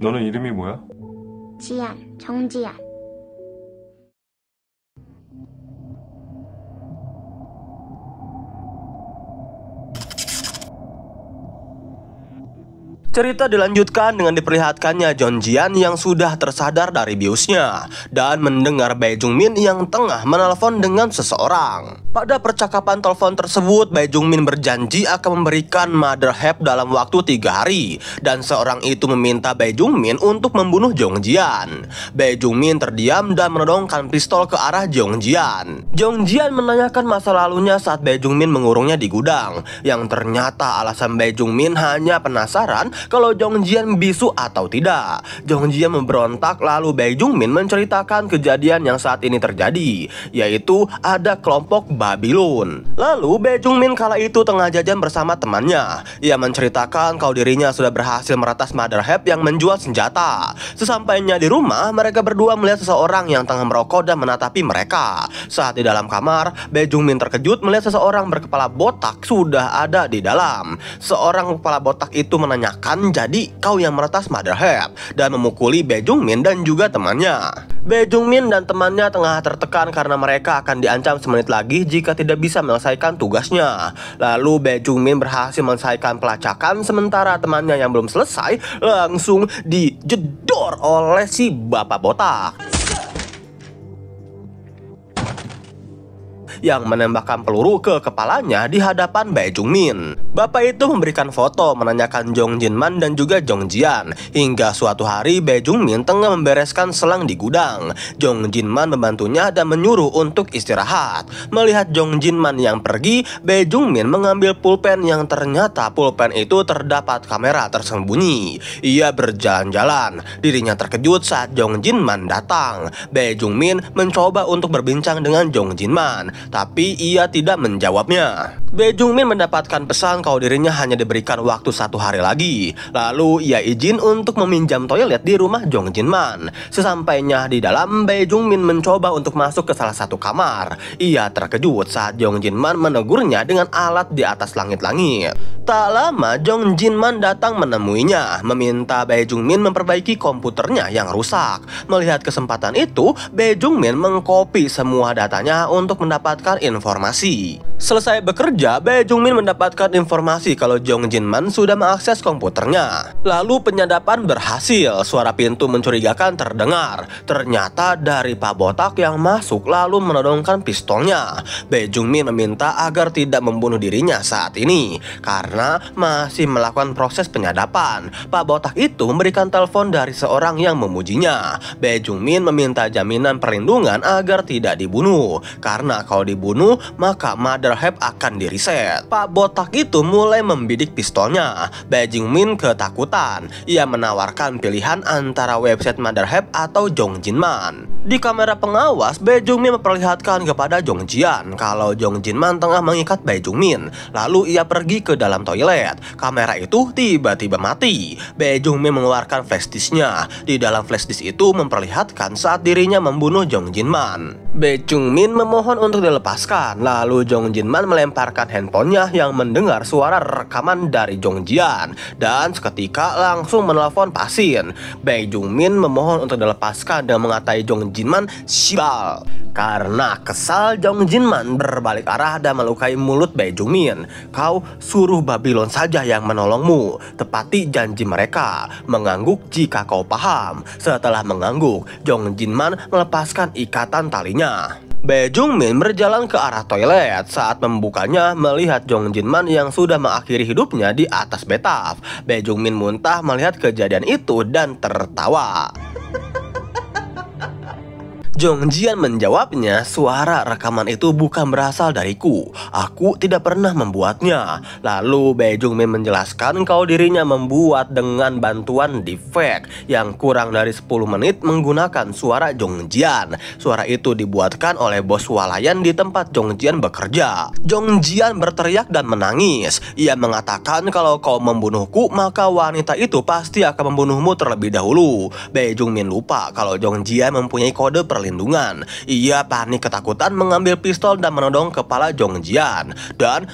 너는 이름이 뭐야? 지안, 정지안. Cerita dilanjutkan dengan diperlihatkannya John Jian yang sudah tersadar dari biusnya dan mendengar Bae Jung Min yang tengah menelpon dengan seseorang. Pada percakapan telepon tersebut, Bae Jung Min berjanji akan memberikan mother help dalam waktu 3 hari dan seorang itu meminta Bae Jung Min untuk membunuh Jong Jian. Bae Jung Min terdiam dan menodongkan pistol ke arah Jong Jian. Jong Jian menanyakan masa lalunya saat Bae Jung Min mengurungnya di gudang, yang ternyata alasan Bae Jung Min hanya penasaran kalau Jong Jian bisu atau tidak. Jong Jian memberontak, lalu Bae Jung Min menceritakan kejadian yang saat ini terjadi, yaitu ada kelompok Babylon. Lalu Bae Jung Min kala itu tengah jajan bersama temannya. Ia menceritakan kalau dirinya sudah berhasil meretas Mother Help yang menjual senjata. Sesampainya di rumah, mereka berdua melihat seseorang yang tengah merokok dan menatapi mereka. Saat di dalam kamar, Bae Jung Min terkejut melihat seseorang berkepala botak sudah ada di dalam. Seorang kepala botak itu menanyakan, "Jadi kau yang meretas Mother Help?" dan memukuli Bae Jung Min dan juga temannya. Bae Jung Min dan temannya tengah tertekan karena mereka akan diancam semenit lagi jika tidak bisa menyelesaikan tugasnya. Lalu Bae Jung Min berhasil menyelesaikan pelacakan, sementara temannya yang belum selesai langsung dijedor oleh si bapak botak yang menembakkan peluru ke kepalanya di hadapan Bae Jung Min. Bapak itu memberikan foto, menanyakan Jong Jinman dan juga Jong Jian. Hingga suatu hari Bae Jung Min tengah membereskan selang di gudang. Jong Jinman membantunya dan menyuruh untuk istirahat. Melihat Jong Jinman yang pergi, Bae Jung Min mengambil pulpen yang ternyata pulpen itu terdapat kamera tersembunyi. Ia berjalan-jalan. Dirinya terkejut saat Jong Jinman datang. Bae Jung Min mencoba untuk berbincang dengan Jong Jinman, tapi ia tidak menjawabnya. Bae Jung Min mendapatkan pesan kalau dirinya hanya diberikan waktu 1 hari lagi. Lalu ia izin untuk meminjam toilet di rumah Jong Jinman. Sesampainya di dalam, Bae Jung Min mencoba untuk masuk ke salah satu kamar. Ia terkejut saat Jong Jinman menegurnya dengan alat di atas langit-langit. Tak lama Jong Jinman datang menemuinya, meminta Bae Jung Min memperbaiki komputernya yang rusak. Melihat kesempatan itu, Bae Jung Min mengcopy semua datanya untuk mendapatkan informasi. Selesai bekerja, Bae Jung Min mendapatkan informasi kalau Jong Jinman sudah mengakses komputernya. Lalu penyadapan berhasil. Suara pintu mencurigakan terdengar. Ternyata dari Pak Botak yang masuk lalu menodongkan pistolnya. Bae Jung Min meminta agar tidak membunuh dirinya saat ini karena masih melakukan proses penyadapan. Pak Botak itu memberikan telepon dari seorang yang memujinya. Bae Jung Min meminta jaminan perlindungan agar tidak dibunuh, karena kalau dibunuh maka Mother Help akan diriset. Pak Botak itu mulai membidik pistolnya. Bae Jung Min ketakutan. Ia menawarkan pilihan antara website Mother Help atau Jong Jinman. Di kamera pengawas, Bae Jung Min memperlihatkan kepada Jong Jian kalau Jong Jinman tengah mengikat Bae Jung Min. Lalu ia pergi ke dalam toilet. Kamera itu tiba-tiba mati. Bae Jung Min mengeluarkan flash disknya. Di dalam flash disk itu memperlihatkan saat dirinya membunuh Jong Jinman. Bae Jung Min memohon untuk dilepaskan. Lalu Jong Jinman melemparkan handphonenya yang mendengar suara rekaman dari Jong Jian dan seketika langsung menelpon pasien. Bae Jung Min memohon untuk dilepaskan dan mengatai Jong Jinman sibal. Karena kesal, Jong Jinman berbalik arah dan melukai mulut Bae Jung Min. "Kau suruh Babylon saja yang menolongmu. Tepati janji mereka. Mengangguk jika kau paham." Setelah mengangguk, Jong Jinman melepaskan ikatan talinya. Bae Jung Min berjalan ke arah toilet. Saat membukanya, melihat Jong Jinman yang sudah mengakhiri hidupnya di atas bathtub. Bae Jung Min muntah melihat kejadian itu dan tertawa. Jong Jian menjawabnya, suara rekaman itu bukan berasal dariku. Aku tidak pernah membuatnya. Lalu Bae Jung Min menjelaskan kalau dirinya membuat dengan bantuan deepfake yang kurang dari 10 menit menggunakan suara Jong Jian. Suara itu dibuatkan oleh bos swalayan di tempat Jong Jian bekerja. Jong Jian berteriak dan menangis. Ia mengatakan kalau kau membunuhku, maka wanita itu pasti akan membunuhmu terlebih dahulu. Bae Jung Min lupa kalau Jong Jian mempunyai kode perlindungan. Ia panik ketakutan mengambil pistol dan menodong kepala Jong Jian. Dan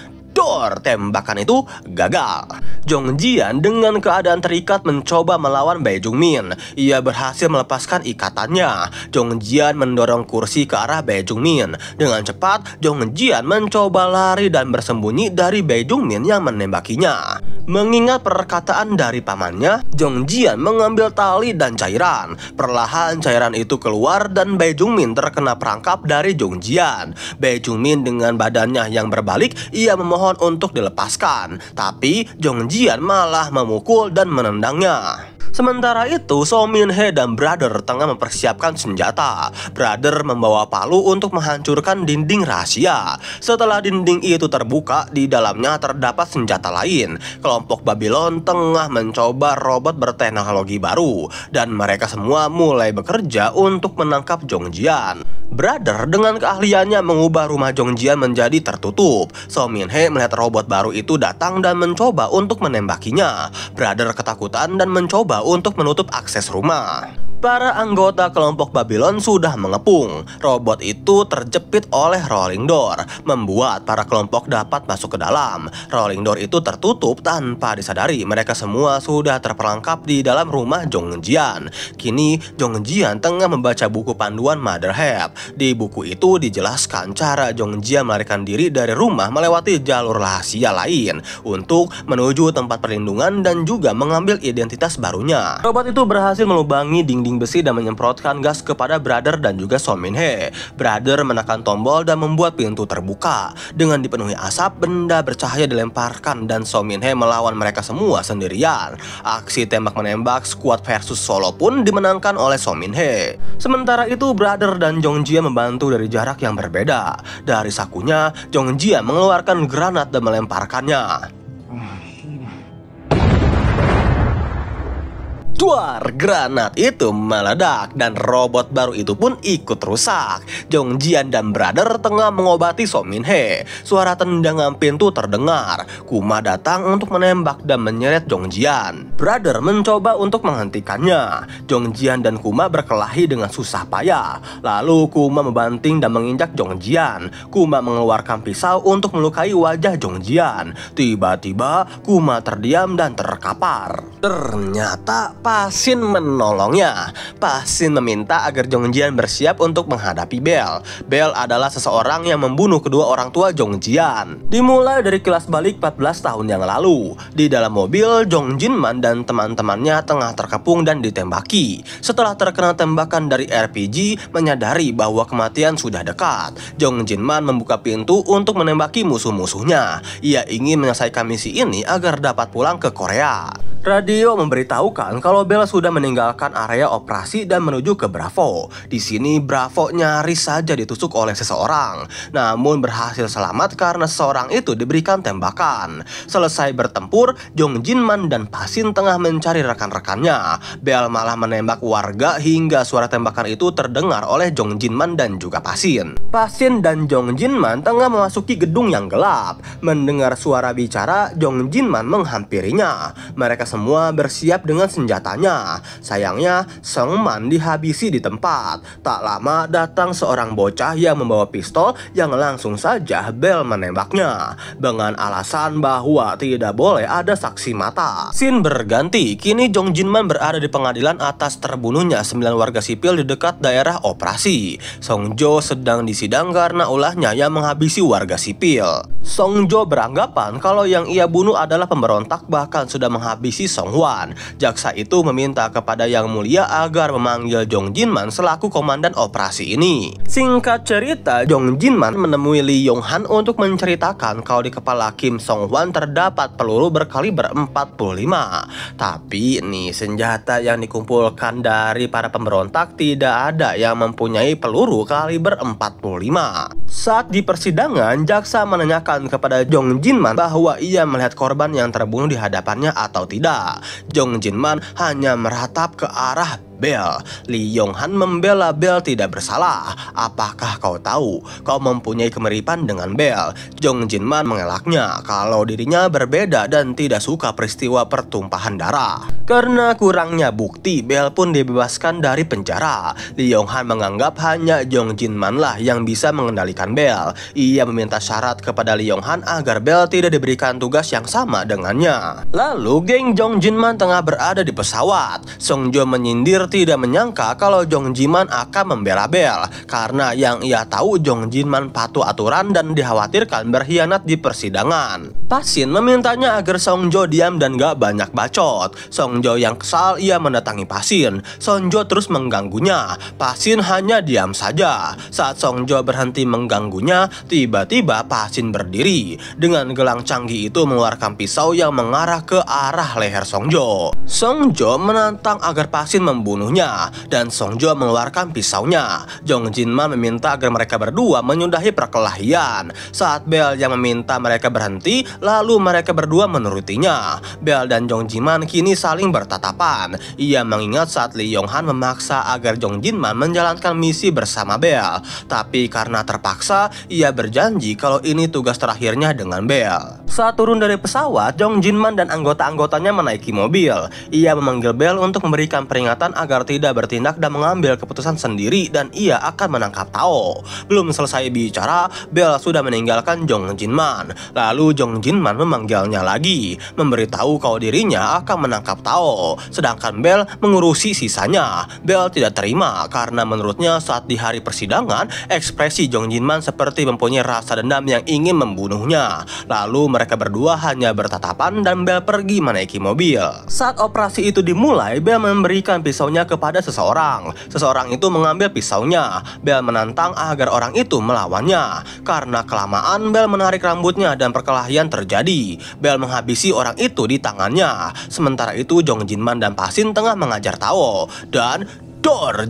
tembakan itu gagal. Jong Jian dengan keadaan terikat mencoba melawan Bae Jung Min. Ia berhasil melepaskan ikatannya. Jong Jian mendorong kursi ke arah Bae Jung Min. Dengan cepat, Jong Jian mencoba lari dan bersembunyi dari Bae Jung Min yang menembakinya. Mengingat perkataan dari pamannya, Jong Jian mengambil tali dan cairan. Perlahan cairan itu keluar dan Bae Jung Min terkena perangkap dari Jong Jian. Bae Jung Min dengan badannya yang berbalik, ia memohon untuk dilepaskan, tapi Jong Jian malah memukul dan menendangnya. Sementara itu, So Min Hye dan Brother tengah mempersiapkan senjata. Brother membawa palu untuk menghancurkan dinding rahasia. Setelah dinding itu terbuka, di dalamnya terdapat senjata lain. Kelompok Babylon tengah mencoba robot berteknologi baru, dan mereka semua mulai bekerja untuk menangkap Jong Jian. Brother dengan keahliannya mengubah rumah Jong Jian menjadi tertutup. So Min Hye melihat robot baru itu datang dan mencoba untuk menembakinya. Brother ketakutan dan mencoba untuk menutup akses rumah. Para anggota kelompok Babylon sudah mengepung. Robot itu terjepit oleh rolling door, membuat para kelompok dapat masuk ke dalam. Rolling door itu tertutup tanpa disadari. Mereka semua sudah terperangkap di dalam rumah Jong Jian. Kini Jong Jian tengah membaca buku panduan Mother Help. Di buku itu dijelaskan cara Jong Jian melarikan diri dari rumah melewati jalur rahasia lain untuk menuju tempat perlindungan dan juga mengambil identitas barunya. Robot itu berhasil melubangi dinding besi dan menyemprotkan gas kepada Brother dan juga So Min Hye. Brother menekan tombol dan membuat pintu terbuka. Dengan dipenuhi asap, benda bercahaya dilemparkan dan So Min Hye melawan mereka semua sendirian. Aksi tembak-menembak squad versus solo pun dimenangkan oleh So Min Hye. Sementara itu, Brother dan Jong Jian membantu dari jarak yang berbeda. Dari sakunya, Jong Jian mengeluarkan granat dan melemparkannya. Duar, granat itu meledak dan robot baru itu pun ikut rusak. Jong Jian dan Brother tengah mengobati So Min Hye. Suara tendangan pintu terdengar. Kuma datang untuk menembak dan menyeret Jong Jian. Brother mencoba untuk menghentikannya. Jong Jian dan Kuma berkelahi dengan susah payah. Lalu Kuma membanting dan menginjak Jong Jian. Kuma mengeluarkan pisau untuk melukai wajah Jong Jian. Tiba-tiba Kuma terdiam dan terkapar. Ternyata Pasin menolongnya. Pasin meminta agar Jong Jian bersiap untuk menghadapi Bell. Bell adalah seseorang yang membunuh kedua orang tua Jong Jian. Dimulai dari kilas balik 14 tahun yang lalu. Di dalam mobil, Jong Jinman dan teman-temannya tengah terkepung dan ditembaki. Setelah terkena tembakan dari RPG, menyadari bahwa kematian sudah dekat. Jong Jinman membuka pintu untuk menembaki musuh-musuhnya. Ia ingin menyelesaikan misi ini agar dapat pulang ke Korea. Radio memberitahukan kalau Bell sudah meninggalkan area operasi dan menuju ke Bravo. Di sini Bravo nyaris saja ditusuk oleh seseorang, namun berhasil selamat karena seseorang itu diberikan tembakan. Selesai bertempur, Jong Jinman dan Pasin tengah mencari rekan-rekannya. Bell malah menembak warga hingga suara tembakan itu terdengar oleh Jong Jinman dan juga Pasin. Pasin dan Jong Jinman tengah memasuki gedung yang gelap. Mendengar suara bicara, Jong Jinman menghampirinya. Mereka semua bersiap dengan senjatanya. Sayangnya, Song Man dihabisi di tempat. Tak lama datang seorang bocah yang membawa pistol yang langsung saja Bell menembaknya dengan alasan bahwa tidak boleh ada saksi mata. Scene berganti. Kini Jong Jinman berada di pengadilan atas terbunuhnya 9 warga sipil di dekat daerah operasi. Song Jo sedang disidang karena ulahnya yang menghabisi warga sipil. Song Jo beranggapan kalau yang ia bunuh adalah pemberontak, bahkan sudah menghabisi menghabisi Song Hwan. Jaksa itu meminta kepada Yang Mulia agar memanggil Jong Jinman selaku komandan operasi ini. Singkat cerita, Jong Jinman menemui Lee Yong Han untuk menceritakan kalau di kepala Kim Song Hwan terdapat peluru berkaliber 45. Tapi nih, senjata yang dikumpulkan dari para pemberontak tidak ada yang mempunyai peluru kaliber 45. Saat di persidangan, jaksa menanyakan kepada Jong Jinman bahwa ia melihat korban yang terbunuh di hadapannya atau tidak. Jong Jinman hanya meratap ke arah Bell. Lee Yong Han membela Bell tidak bersalah. Apakah kau tahu kau mempunyai kemiripan dengan Bell? Jong Jinman mengelaknya kalau dirinya berbeda dan tidak suka peristiwa pertumpahan darah. Karena kurangnya bukti, Bell pun dibebaskan dari penjara. Lee Yong Han menganggap hanya Jong Jinman lah yang bisa mengendalikan Bell. Ia meminta syarat kepada Lee Yong Han agar Bell tidak diberikan tugas yang sama dengannya. Lalu geng Jong Jinman tengah berada di pesawat. Song Jo menyindir tidak menyangka kalau Jong Jinman akan membela Bell karena yang ia tahu Jong Jinman patuh aturan dan dikhawatirkan berkhianat di persidangan. Pasin memintanya agar Song Jo diam dan gak banyak bacot. Song Jo yang kesal, ia mendatangi Pasin. Song Jo terus mengganggunya. Pasin hanya diam saja. Saat Song Jo berhenti mengganggunya, tiba-tiba Pasin berdiri. Dengan gelang canggih itu mengeluarkan pisau yang mengarah ke arah leher Song Jo. Song Jo menantang agar Pasin membunuhnya dan Song Jo mengeluarkan pisaunya. Jong Jinman meminta agar mereka berdua menyudahi perkelahian. Saat Bell yang meminta mereka berhenti, lalu mereka berdua menurutinya. Bell dan Jong Jinman kini saling bertatapan. Ia mengingat saat Lee Yong Han memaksa agar Jong Jinman menjalankan misi bersama Bell. Tapi karena terpaksa, ia berjanji kalau ini tugas terakhirnya dengan Bell. Saat turun dari pesawat, Jong Jinman dan anggota-anggotanya menaiki mobil. Ia memanggil Bell untuk memberikan peringatan agar tidak bertindak dan mengambil keputusan sendiri dan ia akan menangkap Tao. Belum selesai bicara, Bell sudah meninggalkan Jong Jinman. Lalu Jong Jinman memanggilnya lagi, memberitahu kalau dirinya akan menangkap Tao. Sedangkan Bell mengurusi sisanya. Bell tidak terima karena menurutnya saat di hari persidangan, ekspresi Jong Jinman seperti mempunyai rasa dendam yang ingin membunuhnya. Lalu mereka berdua hanya bertatapan dan Bell pergi menaiki mobil. Saat operasi itu dimulai, Bell memberikan pisaunya kepada seseorang. Seseorang itu mengambil pisaunya. Bell menantang agar orang itu melawannya. Karena kelamaan, Bell menarik rambutnya dan perkelahian terjadi. Bell menghabisi orang itu di tangannya. Sementara itu Jong Jinman dan Pasin tengah mengajar Tao dan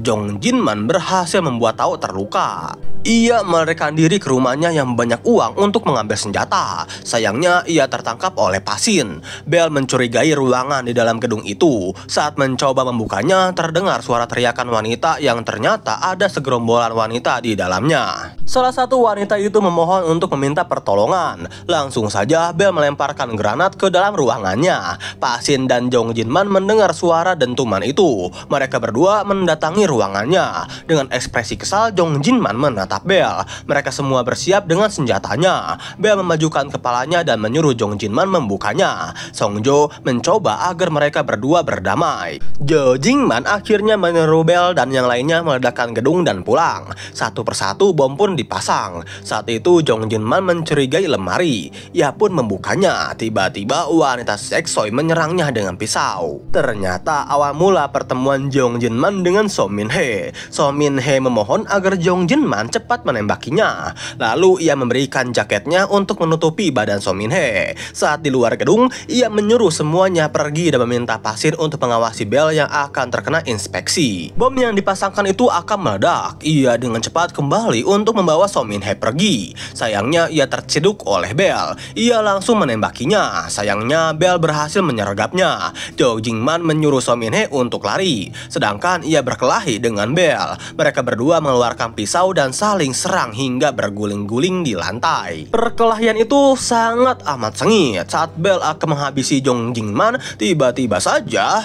Jong Jinman berhasil membuat Tao terluka. Ia melarikan diri ke rumahnya yang banyak uang untuk mengambil senjata. Sayangnya ia tertangkap oleh Pasin. Bell mencurigai ruangan di dalam gedung itu. Saat mencoba membukanya, terdengar suara teriakan wanita yang ternyata ada segerombolan wanita di dalamnya. Salah satu wanita itu memohon untuk meminta pertolongan. Langsung saja Bell melemparkan granat ke dalam ruangannya. Pasin dan Jong Jinman mendengar suara dentuman itu. Mereka berdua mendatangi ruangannya. Dengan ekspresi kesal, Jong Jinman menatap Bell. Mereka semua bersiap dengan senjatanya. Bell memajukan kepalanya dan menyuruh Jong Jinman membukanya. Song Jo mencoba agar mereka berdua berdamai. Jo Jingman akhirnya menyuruh Bell dan yang lainnya meledakkan gedung dan pulang. Satu persatu bom pun dipasang. Saat itu Jong Jinman mencurigai lemari. Ia pun membukanya. Tiba-tiba wanita seksoi menyerangnya dengan pisau. Ternyata awal mula pertemuan Jong Jinman dengan So Min Hye. So Min Hye memohon agar Jong Jinman cepat menembakinya. Lalu ia memberikan jaketnya untuk menutupi badan So Min Hye. Saat di luar gedung, ia menyuruh semuanya pergi dan meminta Pasin untuk mengawasi Bell yang akan terkena inspeksi. Bom yang dipasangkan itu akan meledak. Ia dengan cepat kembali untuk membawa So Min Hye pergi. Sayangnya ia terciduk oleh Bell. Ia langsung menembakinya. Sayangnya Bell berhasil menyergapnya. Jo Jingman menyuruh So Min Hye untuk lari. Sedangkan ia berkelahi dengan Bell. Mereka berdua mengeluarkan pisau dan saling serang hingga berguling-guling di lantai. Perkelahian itu sangat amat sengit. Saat Bell akan menghabisi Jong Jingman, tiba-tiba saja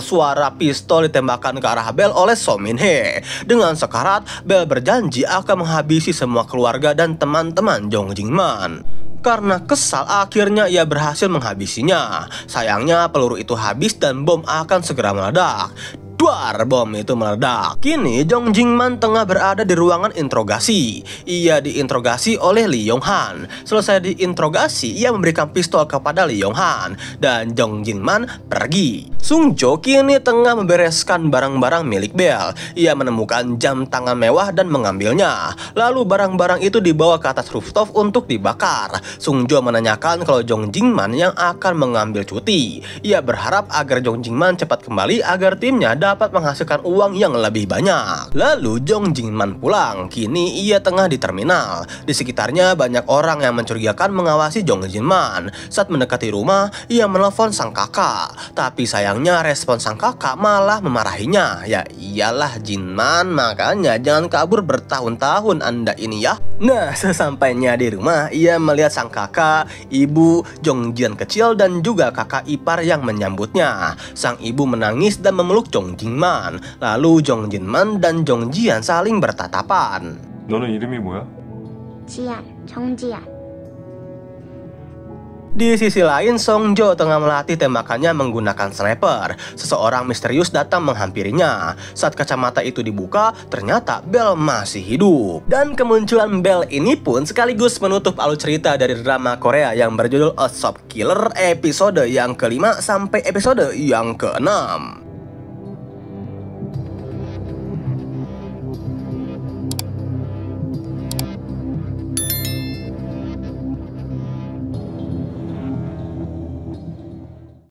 suara pistol ditembakkan ke arah Bell oleh So Min Hye. Dengan sekarat, Bell berjanji akan menghabisi semua keluarga dan teman-teman Jong Jingman. Karena kesal, akhirnya ia berhasil menghabisinya. Sayangnya peluru itu habis dan bom akan segera meledak. Duar, bom itu meledak. Kini Jong Jingman tengah berada di ruangan interogasi. Ia diinterogasi oleh Lee Yong Han. Selesai diinterogasi, ia memberikan pistol kepada Lee Yong Han dan Jong Jingman pergi. Sung Jo kini tengah membereskan barang-barang milik Bell. Ia menemukan jam tangan mewah dan mengambilnya. Lalu barang-barang itu dibawa ke atas rooftop untuk dibakar. Sung Jo menanyakan kalau Jong Jingman yang akan mengambil cuti. Ia berharap agar Jong Jingman cepat kembali agar timnya dapat menghasilkan uang yang lebih banyak. Lalu Jong Jingman pulang. Kini ia tengah di terminal. Di sekitarnya banyak orang yang mencurigakan mengawasi Jong Jingman. Saat mendekati rumah, ia menelpon sang kakak. Tapi sayangnya respon sang kakak malah memarahinya. Ya iyalah Jinman, makanya jangan kabur bertahun-tahun Anda ini ya. Nah, sesampainya di rumah, ia melihat sang kakak, ibu, Jong Jian kecil dan juga kakak ipar yang menyambutnya. Sang ibu menangis dan memeluk Jong Jingman. Lalu Jong Jinman dan Jong Jian saling bertatapan. 너는 이름이 뭐야? 지안, 정지안. Di sisi lain, Song Jo tengah melatih tembakannya menggunakan sniper. Seseorang misterius datang menghampirinya. Saat kacamata itu dibuka, ternyata Bell masih hidup. Dan kemunculan Bell ini pun sekaligus menutup alur cerita dari drama Korea yang berjudul A Shop Killer episode yang ke-5 sampai episode yang ke-6.